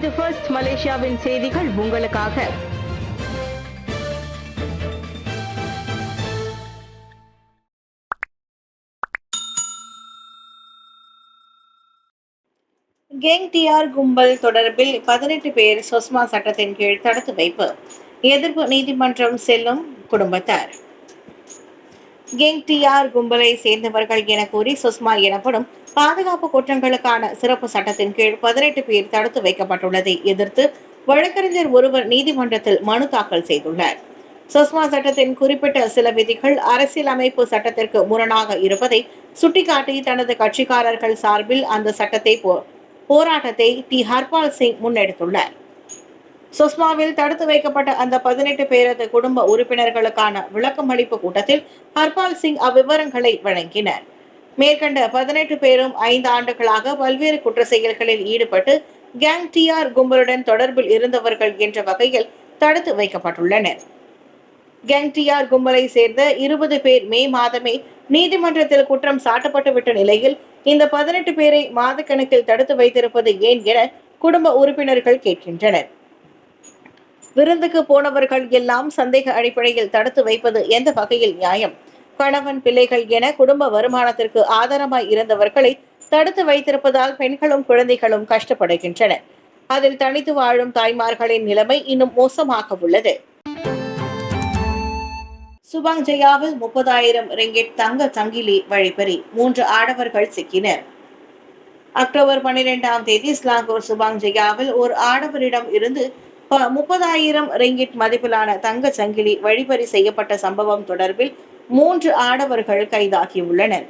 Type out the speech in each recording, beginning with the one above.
இது ஃபர்ஸ்ட் மலேசியாவின் செய்திகள் உங்களுக்காக. கேங் டிஆர் கும்பல் தொடர்பில் 18 பேர் சொஸ்மா சட்டத்தின் கீழ் தடுத்து வைப்பு. எதிர்ப்பு நீதிமன்றம் செல்லும் குடும்பத்தார். கேங் டிஆர் கும்பலை சேர்ந்தவர்கள் என கூறி சொஸ்மா எனப்படும் பாதுகாப்பு குற்றங்களுக்கான சிறப்பு சட்டத்தின் கீழ் 18 பேர் தடுத்து வைக்கப்பட்டுள்ளதை எதிர்த்து வழக்கறிஞர் ஒருவர் நீதிமன்றத்தில் மனு தாக்கல் செய்துள்ளார். சொஸ்மா சட்டத்தின் குறிப்பிட்ட சில விதிகள் அரசியலமைப்பு சட்டத்திற்கு முரணாக இருப்பதை சுட்டிக்காட்டி தனது கட்சிக்காரர்கள் சார்பில் அந்த சட்டத்தை போராட்டத்தை டி ஹர்பால் சிங் முன்னெடுத்துள்ளார். சொஸ்மாவில் தடுத்து வைக்கப்பட்ட அந்த 18 பேரது குடும்ப உறுப்பினர்களுக்கான விளக்கமளிப்பு கூட்டத்தில் ஹர்பால் சிங் அவ்விவரங்களை வழங்கினர். மேற்கண்ட 18 பேரும் 5 ஆண்டுகளாக பல்வேறு குற்ற செயல்களில் ஈடுபட்டு கேங் டிஆர் கும்பலுடன் தொடர்பில் இருந்தவர்கள் என்ற வகையில் தடுத்து வைக்கப்பட்டுள்ளனர். கேங் டிஆர் கும்பலை சேர்ந்த 20 பேர் மே மாதமே நீதிமன்றத்தில் குற்றம் சாட்டப்பட்டுவிட்ட நிலையில் இந்த 18 பேரை மாதக்கணக்கில் தடுத்து வைத்திருப்பது ஏன் என குடும்ப உறுப்பினர்கள் கேட்கின்றனர். விருந்துக்கு போனவர்கள் எல்லாம் சந்தேக அடிப்படையில் தடுத்து வைப்பது எந்த வகையில் நியாயம்? கணவன், பிள்ளைகள் என குடும்ப வருமானத்திற்கு ஆதாரமாய் இருந்தவர்களை தடுத்து வைத்திருப்பதால் பெண்களும் குழந்தைகளும் கஷ்டப்படுகின்றனர். அதில் தனித்து வாழும் தாய்மார்களின் நிலைமை இன்னும் மோசமாக உள்ளது. சுபாங் ஜெயாவில் 30,000 ரிங்கிட் தங்க சங்கிலி வழிப்பறி, 3 ஆடவர்கள் சிக்கினர். அக்டோபர் 12ஆம் தேதி ஸ்லாங்கூர் சுபாங் ஜெயாவில் ஒரு ஆடவரிடம் இருந்து 30,000 ரிங்கிட் மதிப்பிலான தங்க சங்கிலி வழிப்பறி செய்யப்பட்ட சம்பவம் தொடர்பில் 3 ஆடவர்கள் கைதாகியுள்ளனர்.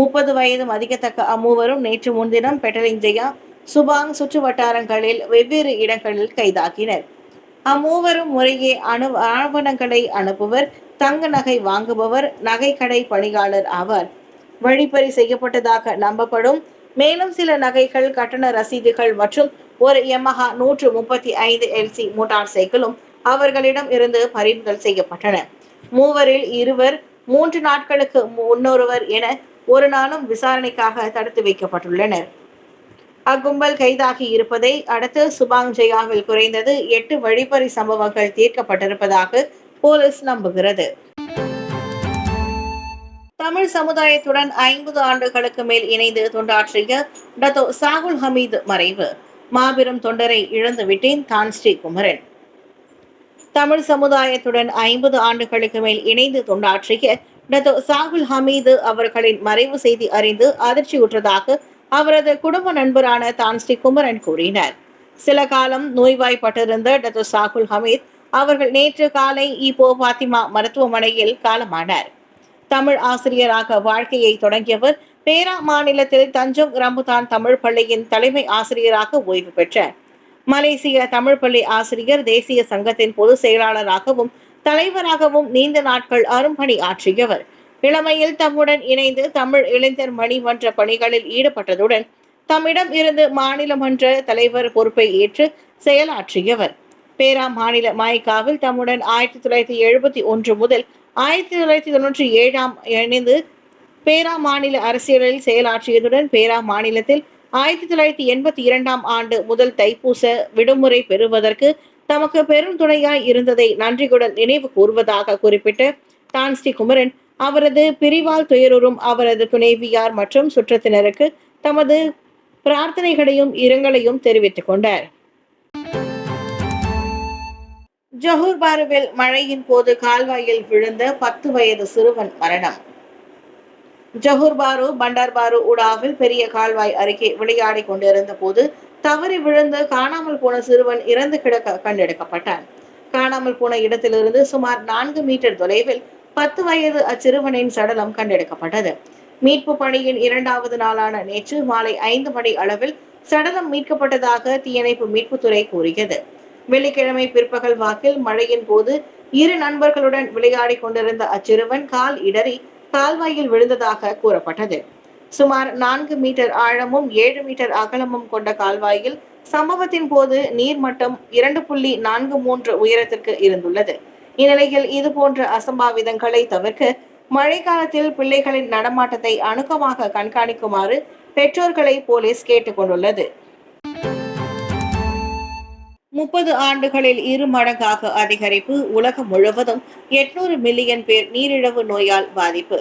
30 வயது மதிக்கத்தக்க அம்மூவரும் நேற்று முன்தினம் பெட்டலிங் ஜெயா, சுபாங் சுற்று வட்டாரங்களில் வெவ்வேறு இடங்களில் கைதாகினர். அம்மூவரும் முறையே ஆவணங்களை அனுப்புவர், தங்க நகை வாங்குபவர், நகைக்கடை பணியாளர் ஆவார். வழிப்பறி செய்யப்பட்டதாக நம்பப்படும் மேலும் சில நகைகள், கட்டண ரசீதுகள் மற்றும் ஒரு யமஹா 135 LC மோட்டார் சைக்கிளும் அவர்களிடம் இருந்து பறிமுதல் செய்யப்பட்டன. மூவரில் 2 3 நாட்களுக்கு முன்னொருவர் என ஒரு நாளும் விசாரணைக்காக தடுத்து வைக்கப்பட்டுள்ளனர். அக்கும்பல் கைதாகி இருப்பதை அடுத்து சுபாங் ஜெயாவில் குறைந்தது 8 வழிப்பறி சம்பவங்கள் தீர்க்கப்பட்டிருப்பதாக போலீஸ் நம்புகிறது. தமிழ் சமுதாயத்துடன் 50 ஆண்டுகளுக்கு மேல் இணைந்து தொண்டாற்றிய டத்தோ சாகுல் ஹமீது மறைவு. மாபெரும் தொண்டரை இழந்துவிட்டேன் தான் ஸ்ரீ குமரன். தமிழ் சமுதாயத்துடன் 50 ஆண்டுகளுக்கு மேல் இணைந்து தொண்டாற்றிய டத்தோ சாகுல் ஹமீது அவர்களின் மறைவு செய்தி அறிந்து அதிர்ச்சியுற்றதாக அவரது குடும்ப நண்பரான தான் ஸ்ரீ குமரன் கூறினார். சில காலம் நோய்வாய்ப்பட்டிருந்த டத்தோ சாகுல் ஹமீத் அவர்கள் நேற்று காலை ஈப்போ பாத்திமா மருத்துவமனையில் காலமானார். தமிழ் ஆசிரியராக வாழ்க்கையை தொடங்கியவர் பேரா மாநிலத்தில் தஞ்சோங் ரம்புதான் தமிழ் பள்ளியின் தலைமை ஆசிரியராக ஓய்வு பெற்றார். மலேசிய தமிழ் பள்ளி ஆசிரியர் தேசிய சங்கத்தின் பொதுச் செயலாளராகவும் தலைவராகவும் நீண்ட நாட்கள் அரும்பணி ஆற்றியவர். இளமையில் தம்முடன் இணைந்து தமிழ் இளைஞர் மணிமன்ற பணிகளில் ஈடுபட்டதுடன் தம்மிடம் இருந்து மாநில மன்ற தலைவர் பொறுப்பை ஏற்று செயலாற்றியவர். பேரா மாநில மாய்காவில் தம்முடன் 1971 முதல் 1997 இணைந்து பேரா மாநில அரசியலில் செயலாற்றியதுடன் பேரா மாநிலத்தில் 1982 ஆண்டு முதல் தைப்பூச விடுமுறை பெறுவதற்கு தமக்கு பெரும் துணையாய் இருந்ததை நன்றியுடன் நினைவு கூறுவதாக குறிப்பிட்ட தான் ஸ்ரீ குமரன் அவரது பிரிவால் துயருறும் அவரது துணைவியார் மற்றும் சுற்றத்தினருக்கு தமது பிரார்த்தனைகளையும் இரங்கலையும் தெரிவித்துக் கொண்டார். ஜொஹூர் பாருவில் மழையின் போது கால்வாயில் விழுந்த 10 வயது சிறுவன் மரணம். ஜொஹூர் பாரு பண்டார் பாரு உடாவில் பெரிய கால்வாய் அருகே விளையாடி கொண்டிருந்த போது தவறி விழுந்து காணாமல் போன சிறுவன் இறந்து கிடக்க கண்டெடுக்கப்பட்டான். காணாமல் போன இடத்திலிருந்து சுமார் 4 மீட்டர் தொலைவில் 10 வயது அச்சிறுவனின் சடலம் கண்டெடுக்கப்பட்டது. மீட்பு பணியின் 2வது நாளான நேற்று மாலை 5 மணி அளவில் சடலம் மீட்கப்பட்டதாக தீயணைப்பு மீட்புத்துறை கூறியது. வெள்ளிக்கிழமை பிற்பகல் வாக்கில் மழையின் போது 2 நண்பர்களுடன் விளையாடி கொண்டிருந்த அச்சிறுவன் கால் இடறி கால்வாயில் விழுந்ததாக கூறப்பட்டது. சுமார் 4 மீட்டர் ஆழமும் 7 மீட்டர் அகலமும் கொண்ட கால்வாயில் சம்பவத்தின் போது நீர்மட்டம் 2.43 உயரத்திற்கு இருந்துள்ளது. இந்நிலையில் இதுபோன்ற அசம்பாவிதங்களை தவிர்க்க மழைக்காலத்தில் பிள்ளைகளின் நடமாட்டத்தை அணுக்கமாக கண்காணிக்குமாறு பெற்றோர்களை போலீஸ் கேட்டுக் கொண்டுள்ளது. 30 ஆண்டுகளில் 2 மடங்காக அதிகரிப்பு. உலகம் முழுவதும் 800 மில்லியன் பேர் நீரிழிவு நோயால் பாதிப்பு.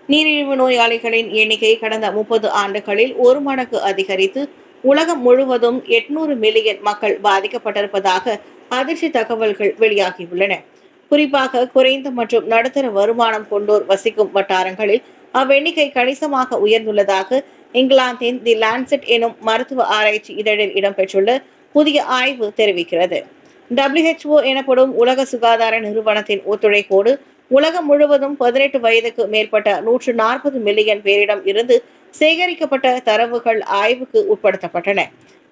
நீரிழிவு நோயாளிகளின் எண்ணிக்கை கடந்த 30 ஆண்டுகளில் 1 மடங்கு அதிகரித்து உலகம் முழுவதும் 800 மில்லியன் மக்கள் பாதிக்கப்பட்டிருப்பதாக அதிர்ச்சி தகவல்கள் வெளியாகியுள்ளன. குறிப்பாக குறைந்த மற்றும் நடுத்தர வருமானம் கொண்டோர் வசிக்கும் வட்டாரங்களில் அவ்வெண்ணிக்கை கணிசமாக உயர்ந்துள்ளதாக இங்கிலாந்தின் தி லான்செட் எனும் மருத்துவ ஆராய்ச்சி இதழில் இடம்பெற்றுள்ள புதிய ஆய்வு தெரிவிக்கிறது. WHO எனப்படும் உலக சுகாதார நிறுவனத்தின் ஒத்துழைப்போடு உலகம் முழுவதும் 18 வயதுக்கு மேற்பட்ட 140 மில்லியன் பேரிடம் இருந்து சேகரிக்கப்பட்ட தரவுகள் ஆய்வுக்கு உட்படுத்தப்பட்டன.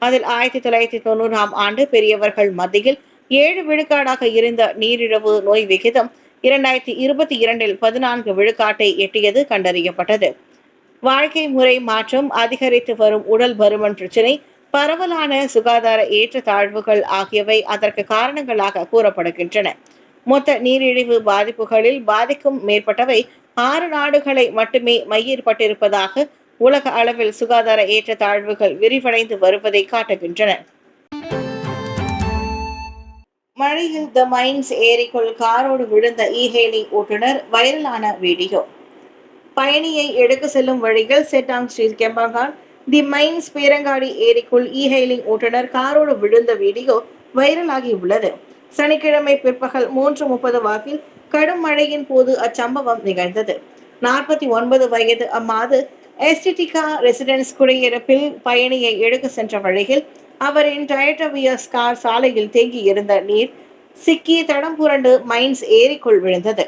அதில் 1990ஆம் ஆண்டு பெரியவர்கள் மத்தியில் 7 விழுக்காடாக இருந்த நீரிழிவு நோய் விகிதம் 2022இல் 14 விழுக்காட்டை எட்டியது கண்டறியப்பட்டது. வாழ்க்கை முறை மாற்றம், அதிகரித்து வரும் உடல் பருமன் பிரச்சினை, பரவலான சுகாதார ஏற்றத்தாழ்வுகள் ஆகியவை அதற்கு காரணங்களாக கூறப்படுகின்றன. மொத்த நீரிழிவு பாதிப்புகளில் பாதிக்கும் மேற்பட்டவை 6 நாடுகளை மட்டுமே மையப்பட்டிருப்பதாக உலக அளவில் சுகாதார ஏற்றத்தாழ்வுகள் விரிவடைந்து வருவதை காட்டுகின்றன. மழையில் த மைன்ஸ் ஏரிக்குள் காரோடு விழுந்த இ-ஹெயிலிங் ஓட்டுநர், வைரலான வீடியோ. பயணியை எடுக்க செல்லும் வழியில் செட்டாங் ஸ்ட்ரீட் கெம்பங்கான் தி மைன்ஸ் பேரங்காடி ஏரிக்குள் இ-ஹெயிலிங் ஓட்டுநர் காரோடு விழுந்த வீடியோ வைரலாகி உள்ளது. சனிக்கிழமை பிற்பகல் 3:30 வாக்கில் கடும் மழையின் போது அச்சம்பவம் நிகழ்ந்தது. 49 வயது அம்மாது எஸ்டிடிகா ரெசிடென்ஸ் குடியிருப்பில் பயணியை எடுக்க சென்ற வழியில் அவரின் டொயோட்டா வியஸ் கார் சாலையில் தேங்கி இருந்த நீர் சிக்கி தடம் புரண்டு மைன்ஸ் ஏரிக்குள் விழுந்தது.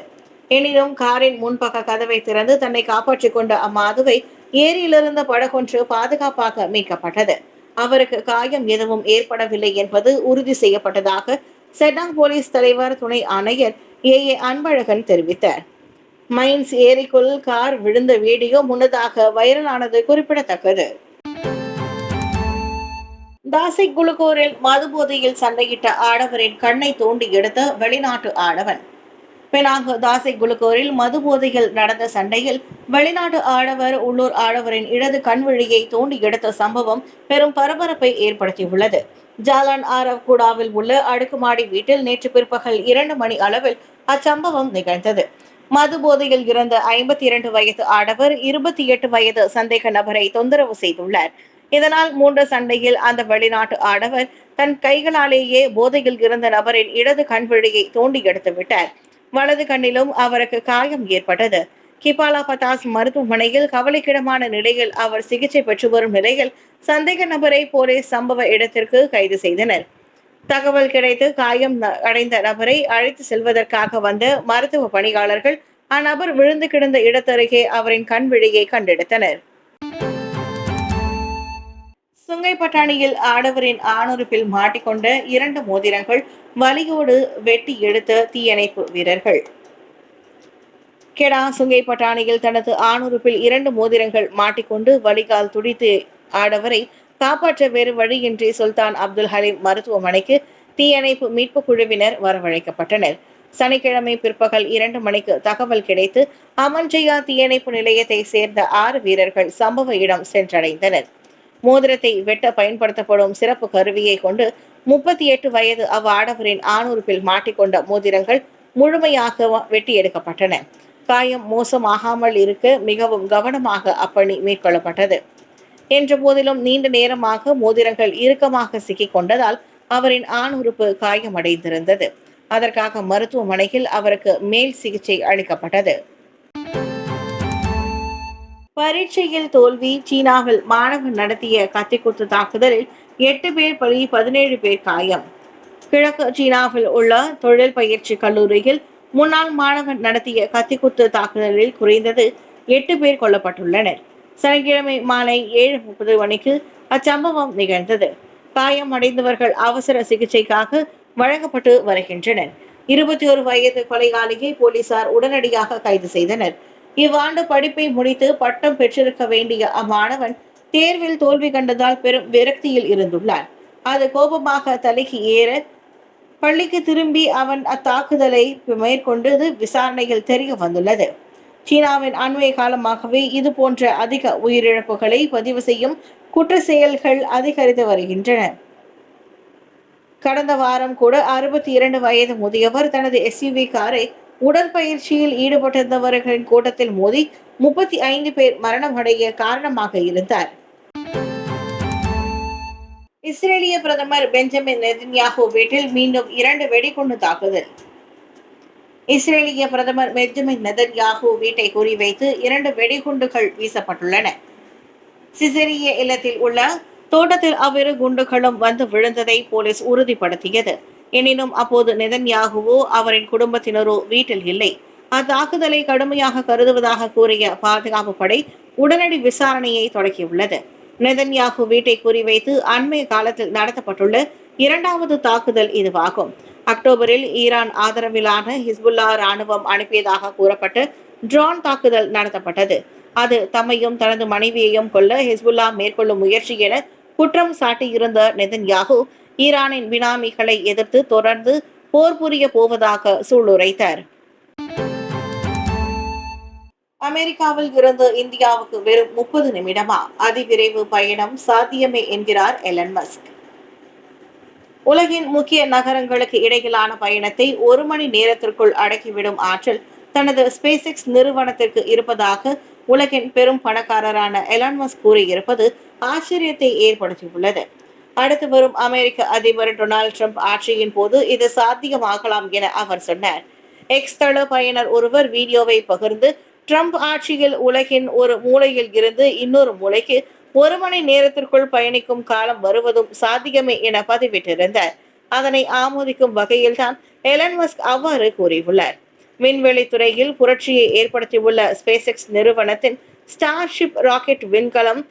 எனினும் காரின் முன்பக்க கதவை திறந்து தன்னை காப்பாற்றிக் கொண்ட அம்மாதுவை ஏரியிலிருந்த படகொன்று பாதுகாப்பாக மீட்கப்பட்டது. அவருக்கு காயம் எதுவும் ஏற்படவில்லை என்பது உறுதி செய்யப்பட்டதாக செட்டாங் போலீஸ் தலைவர் துணை ஆணையர் ஏ அன்பழகன் தெரிவித்தார். மைன்ஸ் ஏரிக்குள் கார் விழுந்த வீடியோ முன்னதாக வைரலானது குறிப்பிடத்தக்கது. தாசிக் குலுக்கோரில் மதுபோதையில் சண்டையிட்ட ஆடவரின் கண்ணை தோண்டி எடுத்த வெளிநாட்டு ஆடவன். பெனாங் தாசிக் குலுக்கோரில் மதுபோதையில் நடந்த சண்டையில் வெளிநாட்டு ஆடவர் உள்ளூர் ஆடவரின் இடது கண்விழியை தோண்டி எடுத்த சம்பவம் பெரும் பரபரப்பை ஏற்படுத்தியுள்ளது. ஜாலான் ஆரவ் கூடாவில் உள்ள அடுக்குமாடி வீட்டில் நேற்று பிற்பகல் 2 மணி அளவில் அச்சம்பவம் நிகழ்ந்தது. மது போதையில் இறந்த 52 வயது ஆடவர் 28 வயது சந்தேக நபரை தொந்தரவு செய்துள்ளார். இதனால் மூன்ற சண்டையில் அந்த வெளிநாட்டு ஆடவர் தன் கைகளாலேயே போதையில் இருந்த நபரின் இடது கண்விழியை தோண்டி எடுத்து விட்டார். வலது கண்ணிலும் அவருக்கு காயம் ஏற்பட்டது. கிபாலா பத்தாஸ் மருத்துவமனையில் கவலைக்கிடமான நிலையில் அவர் சிகிச்சை பெற்று வரும் நிலையில் சந்தேக நபரை போலீஸ் சம்பவ இடத்திற்கு கைது செய்தனர். தகவல் கிடைத்து காயம் அடைந்த நபரை அழைத்து செல்வதற்காக வந்த மருத்துவ பணியாளர்கள் அந்நபர் விழுந்து கிடந்த இடத்தருகே அவரின் கண்விழியை கண்டெடுத்தனர். சுங்கை பட்டாணியில் ஆடவரின் ஆணுறுப்பில் மாட்டிக்கொண்ட 2 மோதிரங்கள் வலியோடு வெட்டி எடுத்த தீயணைப்பு வீரர்கள். கெடா சுங்கை பட்டாணியில் தனது ஆணுறுப்பில் 2 மோதிரங்கள் மாட்டிக்கொண்டு வலிகால் துடித்து ஆடவரை காப்பாற்ற வேறு வழியின்றி சுல்தான் அப்துல் ஹலீம் மருத்துவமனைக்கு தீயணைப்பு மீட்பு குழுவினர் வரவழைக்கப்பட்டனர். சனிக்கிழமை பிற்பகல் 2 மணிக்கு தகவல் கிடைத்து அமன்ஜயா தீயணைப்பு நிலையத்தை சேர்ந்த 6 வீரர்கள் சம்பவ இடம் சென்றடைந்தனர். மோதிரத்தை வெட்ட பயன்படுத்தப்படும் சிறப்பு கருவியை கொண்டு 38 வயது ஆடவரின் ஆணுறுப்பில் மாட்டிக்கொண்ட மோதிரங்கள் முழுமையாக வெட்டி எடுக்கப்பட்டன. காயம் மோசமாகாமல் இருக்க மிகவும் கவனமாக அப்பணி மேற்கொள்ளப்பட்டது. என்ற போதிலும் நீண்ட நேரமாக மோதிரங்கள் இறுக்கமாக சிக்கிக் கொண்டதால் அவரின் ஆணுறுப்பு காயமடைந்திருந்தது. அதற்காக மருத்துவமனையில் அவருக்கு மேல் சிகிச்சை அளிக்கப்பட்டது. பரீட்சையில் தோல்வி. சீனாவில் மாணவன் நடத்திய கத்திக்குத்து தாக்குதலில் 8 பேர் பலி, 17 பேர் காயம். கிழக்கு சீனாவில் உள்ள தொழில் பயிற்சி கல்லூரியில் முன்னாள் மாணவன் நடத்திய கத்திக்குத்து தாக்குதலில் குறைந்தது 8 பேர் கொல்லப்பட்டுள்ளனர். சனிக்கிழமை மாலை 7:30 மணிக்கு அச்சம்பவம் நிகழ்ந்தது. காயம் அடைந்தவர்கள் அவசர சிகிச்சைக்காக வழங்கப்பட்டு வருகின்றனர். 21 வயது கொலையாளியை போலீசார் உடனடியாக கைது செய்தனர். இவ்வாண்டு படிப்பை முடித்து பட்டம் பெற்றிருக்க வேண்டிய அம்மாணவன் தேர்வில் தோல்வி கண்டதால் பெரும் விரக்தியில் இருந்துள்ளார். அது கோபமாக தலைக்கு ஏற பள்ளிக்கு திரும்பி அவன் அத்தாக்குதலை மேற்கொண்டது விசாரணையில் தெரிய வந்துள்ளது. சீனாவின் அண்மைய காலமாகவே இது போன்ற அதிக உயிரிழப்புகளை பதிவு செய்யும் குற்ற செயல்கள் அதிகரித்து வருகின்றன. கடந்த வாரம் கூட 62 வயது முதியவர் தனது SUV காரை உடற்பயிற்சியில் ஈடுபட்டிருந்தவர்களின் கூட்டத்தில் மோதி 35 பேர் மரணமடைய காரணமாக இருந்தார். இஸ்ரேலிய பிரதமர் பெஞ்சமின் நெதன்யாகு வீட்டில் மீண்டும் 2 வெடிகுண்டு தாக்குதல். இஸ்ரேலிய பிரதமர் பெஞ்சமின் நெதன்யாகு வீட்டை குறிவைத்து 2 வெடிகுண்டுகள் வீசப்பட்டுள்ளன. சிசேரியா இல்லத்தில் உள்ள தோட்டத்தில் அவ்விரு குண்டுகளும் வந்து விழுந்ததை போலீஸ் உறுதிப்படுத்தியது. எனினும் அப்போது நெதன்யாகுவோ அவரின் குடும்பத்தினரோ வீட்டில் இல்லை. அத்தாக்குதலை கடுமையாக கருதுவதாக கூறிய பாதுகாப்பு படை உடனடி விசாரணையை தொடங்கியுள்ளது. நெதன்யாகு வீட்டை குறிவைத்து அண்மைய காலத்தில் நடத்தப்பட்டுள்ள 2வது தாக்குதல் இதுவாகும். அக்டோபரில் ஈரான் ஆதரவிலான ஹிஸ்புல்லா ராணுவம் அனுப்பியதாக கூறப்பட்டு ட்ரோன் தாக்குதல் நடத்தப்பட்டது. அது தம்மையும் தனது மனைவியையும் கொல்ல ஹிஸ்புல்லா மேற்கொள்ளும் முயற்சி என குற்றம் சாட்டியிருந்த நெதன்யாகு ஈரானின் பினாமிகளை எதிர்த்து தொடர்ந்து போர் புரிய போவதாக சூளுரைத்தார். அமெரிக்காவில் இருந்து இந்தியாவுக்கு வெறும் 30 நிமிடமா அதிவிரைவு பயணம் சாத்தியமே என்கிறார் எலன் மஸ்க். உலகின் முக்கிய நகரங்களுக்கு இடையிலான பயணத்தை 1 மணி நேரத்திற்குள் அடக்கிவிடும் ஆற்றல் தனது SpaceX நிறுவனத்திற்கு இருப்பதாக உலகின் பெரும் பணக்காரரான எலான் மஸ்க் கூறியிருப்பது ஆச்சரியத்தை ஏற்படுத்தியுள்ளது. அடுத்து வரும் அமெரிக்க அதிபர் டொனால்டு டிரம்ப் ஆட்சியின் போது இது சாத்தியமாகலாம் என அவர் சொன்னார். எக்ஸ் தள பயனர் ஒருவர் வீடியோவை பகிர்ந்து ட்ரம்ப் ஆட்சியில் உலகின் ஒரு மூலையில் இருந்து இன்னொரு மூலைக்கு 1 மணி நேரத்திற்குள் பயணிக்கும் காலம் வருவதும் சாத்தியமே என பதிவிட்டிருந்தார். அதனை ஆமோதிக்கும் வகையில்தான் எலன் மஸ்க் அவ்வாறு கூறியுள்ளார். விண்வெளி துறையில் புரட்சியை ஏற்படுத்தியுள்ள SpaceX நிறுவனத்தின் ஸ்டார்ஷிப் ராக்கெட் விண்கலம்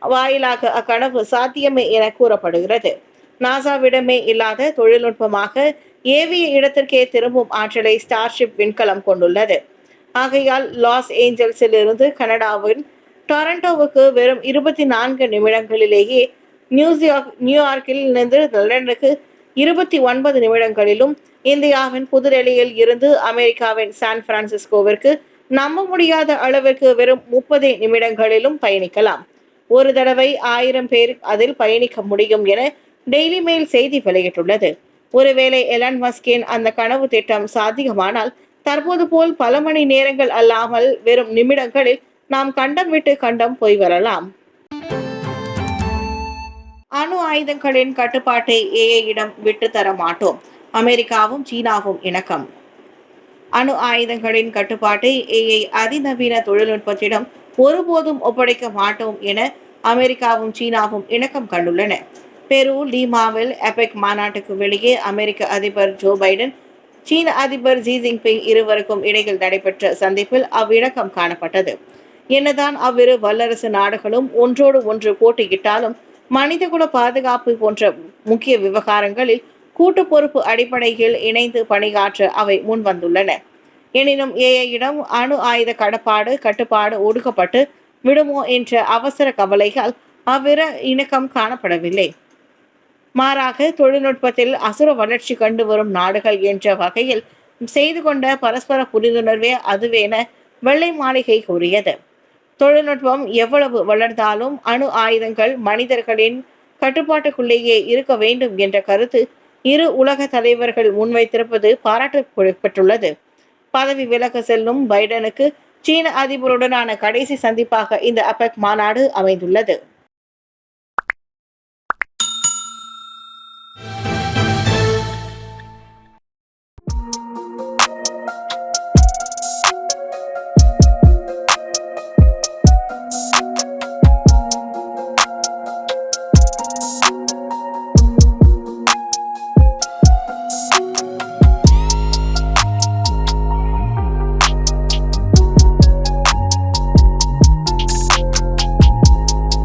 வாயிலாக அக்கனவு சாத்தியமே என கூறப்படுகிறது. நாசாவிடமே இல்லாத தொழில்நுட்பமாக ஏவிய இடத்திற்கே திரும்பும் ஆற்றலை ஸ்டார்ஷிப் விண்கலம் கொண்டுள்ளது. ஆகையால் லாஸ் ஏஞ்சல்ஸில் இருந்து கனடாவின் டொரண்டோவுக்கு வெறும் 24 நிமிடங்களிலேயே நியூயார்க்கில் இருந்து லண்டனுக்கு 29 நிமிடங்களிலும் இந்தியாவின் புதுடெல்லியில் இருந்து அமெரிக்காவின் சான் பிரான்சிஸ்கோவிற்கு நம்ப முடியாத அளவிற்கு வெறும் 30 நிமிடங்களிலும் பயணிக்கலாம். ஒரு தடவை 1000 பேர் அதில் பயணிக்க முடியும் என டெய்லி மெயில் செய்தி வெளியிட்டுள்ளது. ஒருவேளை எலான் மஸ்கின் அந்த கனவு திட்டம் சாத்தியமானால் தற்போது போல் பல மணி நேரங்கள் அல்லாமல் வெறும் நிமிடங்களில் நாம் கண்டம் விட்டு கண்டம் போய் வரலாம். அணு ஆயுதங்களின் கட்டுப்பாட்டை ஏஐயிடம் விட்டு தர மாட்டோம். அமெரிக்காவும் சீனாவும் இணக்கம். அணு ஆயுதங்களின் கட்டுப்பாட்டை ஏஐ அதிநவீன தொழில்நுட்பத்திடம் ஒருபோதும் ஒப்படைக்க மாட்டோம் என அமெரிக்காவும் சீனாவும் இணக்கம் கண்டுள்ளன. பெரு லீமாவில் எபெக் மாநாட்டுக்கு வெளியே அமெரிக்க அதிபர் ஜோ பைடன் சீன அதிபர் ஜி ஜின்பிங் இருவருக்கும் இடையில் நடைபெற்ற சந்திப்பில் அவ்விணக்கம் காணப்பட்டது. என்னதான் அவ்விரு வல்லரசு நாடுகளும் ஒன்றோடு ஒன்று போட்டியிட்டாலும் மனிதகுல பாதுகாப்பு போன்ற முக்கிய விவகாரங்களில் கூட்டு பொறுப்பு அடிப்படையில் இணைந்து பணியாற்ற அவை முன்வந்துள்ளன. எனினும் ஏஐயிடம் அணு ஆயுத கட்டுப்பாடு ஒடுக்கப்பட்டு விடுமோ என்ற அவசர கவலையால் அவ்விர இணக்கம் காணப்படவில்லை. மாறாக தொழில்நுட்பத்தில் அசுர வளர்ச்சி கண்டு வரும் நாடுகள் என்ற வகையில் செய்து கொண்ட பரஸ்பர புரிந்துணர்வே அதுவென வெள்ளை மாளிகை கூறியது. தொழில்நுட்பம் எவ்வளவு வளர்ந்தாலும் அணு ஆயுதங்கள் மனிதர்களின் கட்டுப்பாட்டுக்குள்ளேயே இருக்க வேண்டும் என்ற கருத்து இரு உலக தலைவர்கள் முன்வைத்திருப்பது பாராட்டப்பட்டுள்ளது. பதவி விலக செல்லும் பைடனுக்கு சீன அதிபருடனான கடைசி சந்திப்பாக இந்த அபெக் மாநாடு அமைந்துள்ளது.